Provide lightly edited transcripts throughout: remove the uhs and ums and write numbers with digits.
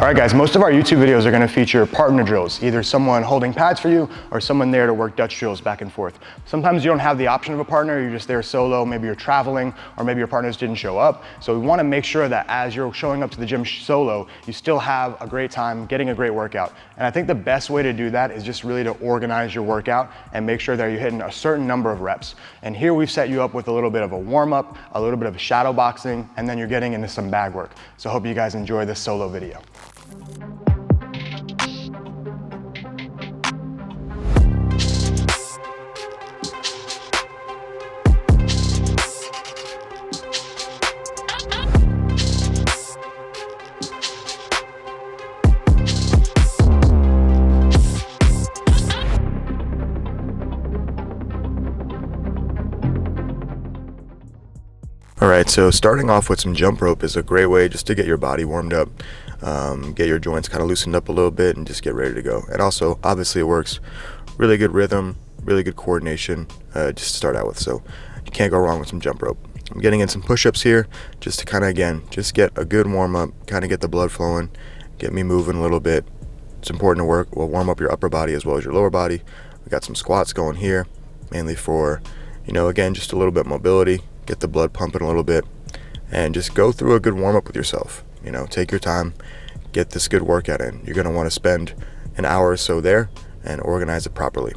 All right guys, most of our YouTube videos are gonna feature partner drills, either someone holding pads for you or someone there to work Dutch drills back and forth. Sometimes you don't have the option of a partner, you're just there solo, maybe you're traveling, or maybe your partners didn't show up. So we wanna make sure that as you're showing up to the gym solo, you still have a great time, getting a great workout. And I think the best way to do that is just really to organize your workout and make sure that you're hitting a certain number of reps. And here we've set you up with a little bit of a warm-up, a little bit of shadow boxing, and then you're getting into some bag work. So I hope you guys enjoy this solo video. All right, so starting off with some jump rope is a great way just to get your body warmed up, get your joints kind of loosened up a little bit and just get ready to go. And also, obviously it works, really good rhythm, really good coordination just to start out with. So you can't go wrong with some jump rope. I'm getting in some push-ups here just to kind of, again, just get a good warm up, kind of get the blood flowing, get me moving a little bit. It's important to warm up your upper body as well as your lower body. We got some squats going here, mainly for, again, just a little bit mobility. Get the blood pumping a little bit and just go through a good warm-up with yourself. Take your time, get this good workout in. You're going to want to spend an hour or so there and organize it properly.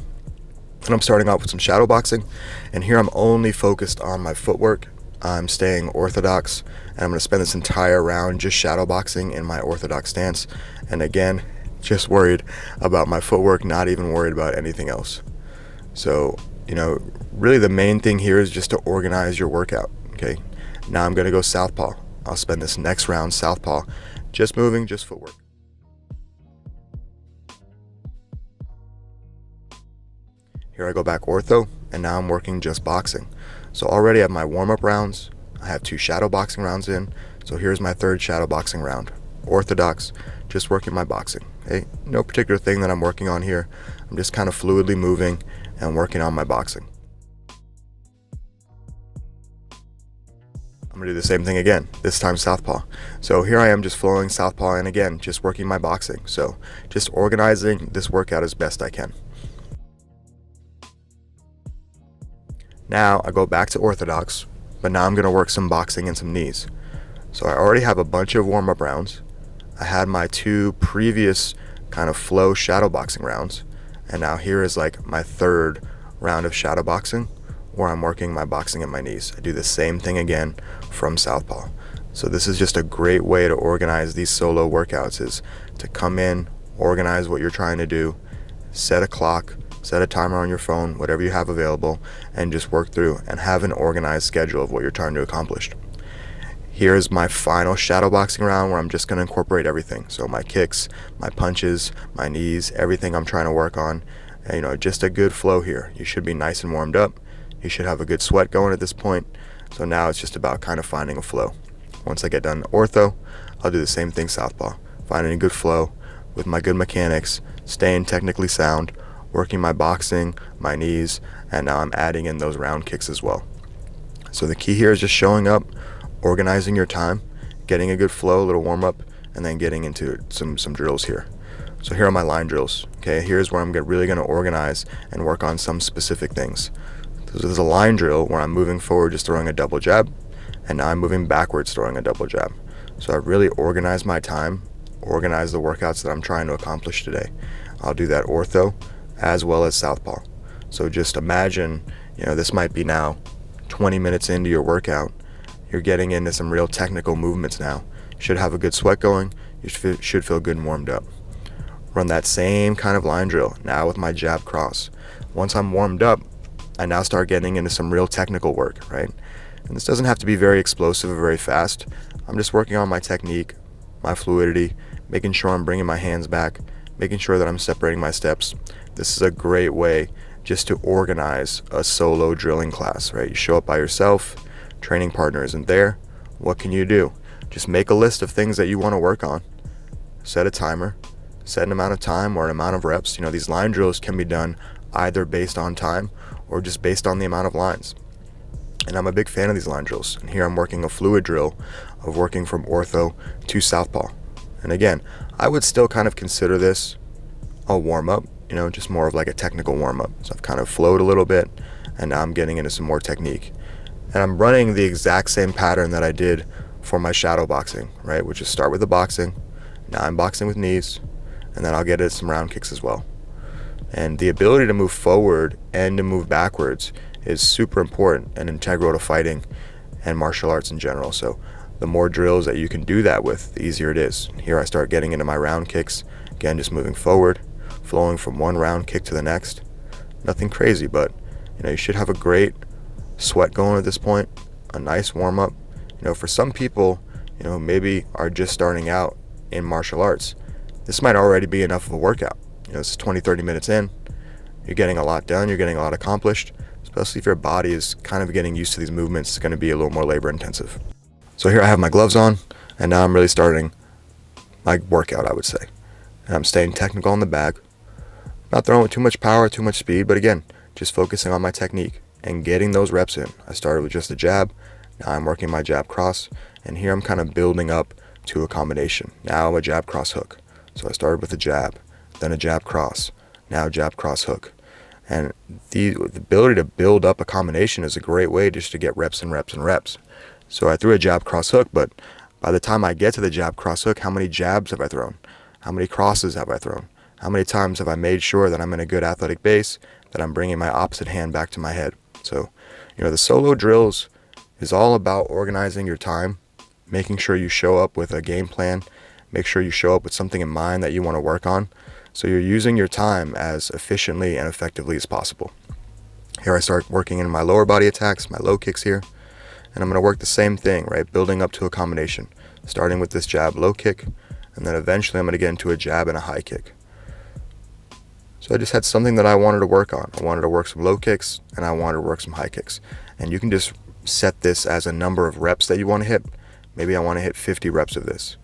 And I'm starting off with some shadow boxing, and here I'm only focused on my footwork. I'm staying orthodox, and I'm going to spend this entire round just shadow boxing in my orthodox stance. And again, just worried about my footwork, not even worried about anything else. So really the main thing here is just to organize your workout, okay? Now I'm gonna go southpaw. I'll spend this next round southpaw, just moving, just footwork. Here I go back ortho, and now I'm working just boxing. So already I have my warm-up rounds, I have 2 shadow boxing rounds in, so here's my 3rd shadow boxing round. Orthodox, just working my boxing, okay? No particular thing that I'm working on here. I'm just kind of fluidly moving and working on my boxing. I'm gonna do the same thing again, this time southpaw. So here I am just flowing southpaw, and again, just working my boxing. So just organizing this workout as best I can. Now I go back to orthodox, but now I'm gonna work some boxing and some knees. So I already have a bunch of warm-up rounds. I had my 2 previous kind of flow shadow boxing rounds, and now here is like my 3rd round of shadow boxing where I'm working my boxing and my knees. I do the same thing again from southpaw. So this is just a great way to organize these solo workouts, is to come in, organize what you're trying to do, set a clock, set a timer on your phone, whatever you have available, and just work through and have an organized schedule of what you're trying to accomplish. Here's my final shadow boxing round where I'm just going to incorporate everything. So my kicks, my punches, my knees, everything I'm trying to work on. And, just a good flow here. You should be nice and warmed up. You should have a good sweat going at this point. So now it's just about kind of finding a flow. Once I get done ortho, I'll do the same thing southpaw. Finding a good flow with my good mechanics, staying technically sound, working my boxing, my knees, and now I'm adding in those round kicks as well. So the key here is just showing up, organizing your time, getting a good flow, a little warm up, and then getting into some drills here. So here are my line drills. Okay, here's where I'm really going to organize and work on some specific things. So there's a line drill where I'm moving forward just throwing a double jab, and now I'm moving backwards throwing a double jab. So I really organize my time, organize the workouts that I'm trying to accomplish today. I'll do that ortho as well as southpaw. So just imagine, this might be now 20 minutes into your workout. You're getting into some real technical movements now. You should have a good sweat going. You should feel good and warmed up. Run that same kind of line drill now with my jab cross. Once I'm warmed up, I now start getting into some real technical work, right? And this doesn't have to be very explosive or very fast. I'm just working on my technique, my fluidity, making sure I'm bringing my hands back, making sure that I'm separating my steps. This is a great way just to organize a solo drilling class, right? You show up by yourself, training partner isn't there. What can you do? Just make a list of things that you want to work on. Set a timer, set an amount of time or an amount of reps. These line drills can be done either based on time or just based on the amount of lines. And I'm a big fan of these line drills. And here I'm working a fluid drill of working from ortho to southpaw. And again, I would still kind of consider this a warm-up, you know, just more of like a technical warm-up. So I've kind of flowed a little bit, and now I'm getting into some more technique. And I'm running the exact same pattern that I did for my shadow boxing, right? Which is start with the boxing, now I'm boxing with knees, and then I'll get into some round kicks as well. And the ability to move forward and to move backwards is super important and integral to fighting and martial arts in general. So the more drills that you can do that with, the easier it is. Here I start getting into my round kicks, again, just moving forward, flowing from one round kick to the next. Nothing crazy, but you know, you should have a great sweat going at this point, a nice warm up. You know, for some people, you know, maybe are just starting out in martial arts, this might already be enough of a workout. You know, it's 20-30 minutes in, you're getting a lot done, you're getting a lot accomplished, especially if your body is kind of getting used to these movements. It's going to be a little more labor intensive. So here I have my gloves on, and now I'm really starting my workout, I would say. And I'm staying technical on the bag, not throwing too much power, too much speed, but again, just focusing on my technique and getting those reps in. I started with just a jab, now I'm working my jab cross, and here I'm kind of building up to a combination. Now a jab cross hook. So I started with a jab, then a jab cross, now jab cross hook. And the ability to build up a combination is a great way just to get reps and reps and reps. So I threw a jab cross hook, but by the time I get to the jab cross hook, how many jabs have I thrown? How many crosses have I thrown? How many times have I made sure that I'm in a good athletic base, that I'm bringing my opposite hand back to my head? So, you know, the solo drills is all about organizing your time, making sure you show up with a game plan, make sure you show up with something in mind that you want to work on. So you're using your time as efficiently and effectively as possible. Here I start working in my lower body attacks, my low kicks here, and I'm going to work the same thing, right? Building up to a combination, starting with this jab low kick, and then eventually I'm going to get into a jab and a high kick. So I just had something that I wanted to work on. I wanted to work some low kicks, and I wanted to work some high kicks. And you can just set this as a number of reps that you want to hit. Maybe I want to hit 50 reps of this.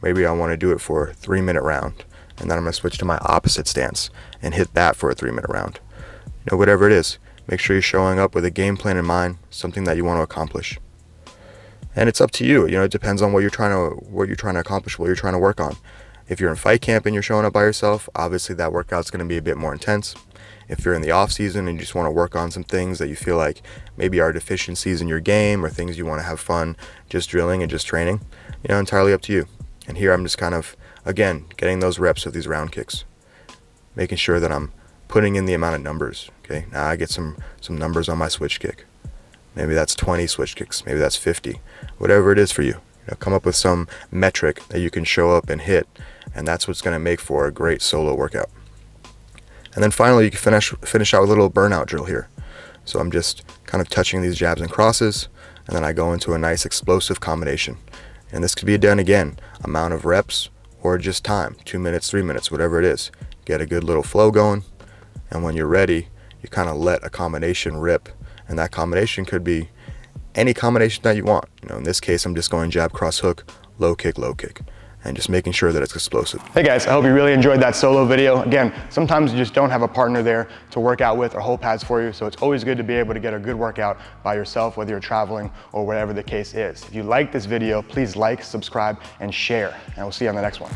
Maybe I want to do it for a 3-minute round, and then I'm going to switch to my opposite stance and hit that for a 3-minute round. You know, whatever it is, make sure you're showing up with a game plan in mind, something that you want to accomplish. And it's up to you. You know, it depends on what you're trying to accomplish, what you're trying to work on. If you're in fight camp and you're showing up by yourself, obviously that workout's going to be a bit more intense. If you're in the off season and you just want to work on some things that you feel like maybe are deficiencies in your game or things you want to have fun just drilling and just training, you know, entirely up to you. And here I'm just kind of, again, getting those reps of these round kicks, making sure that I'm putting in the amount of numbers. Okay, now I get some numbers on my switch kick. Maybe that's 20 switch kicks, maybe that's 50, whatever it is for you. You know, come up with some metric that you can show up and hit, and that's what's going to make for a great solo workout. And then finally, you can finish out with a little burnout drill here. So I'm just kind of touching these jabs and crosses, and then I go into a nice explosive combination. And this could be done again, amount of reps or just time, 2 minutes, 3 minutes, whatever it is. Get a good little flow going, and when you're ready, you kind of let a combination rip, and that combination could be any combination that you want. You know, in this case, I'm just going jab, cross, hook, low kick, and just making sure that it's explosive. Hey guys, I hope you really enjoyed that solo video. Again, sometimes you just don't have a partner there to work out with or hold pads for you, so it's always good to be able to get a good workout by yourself, whether you're traveling or whatever the case is. If you like this video, please like, subscribe, and share, and we'll see you on the next one.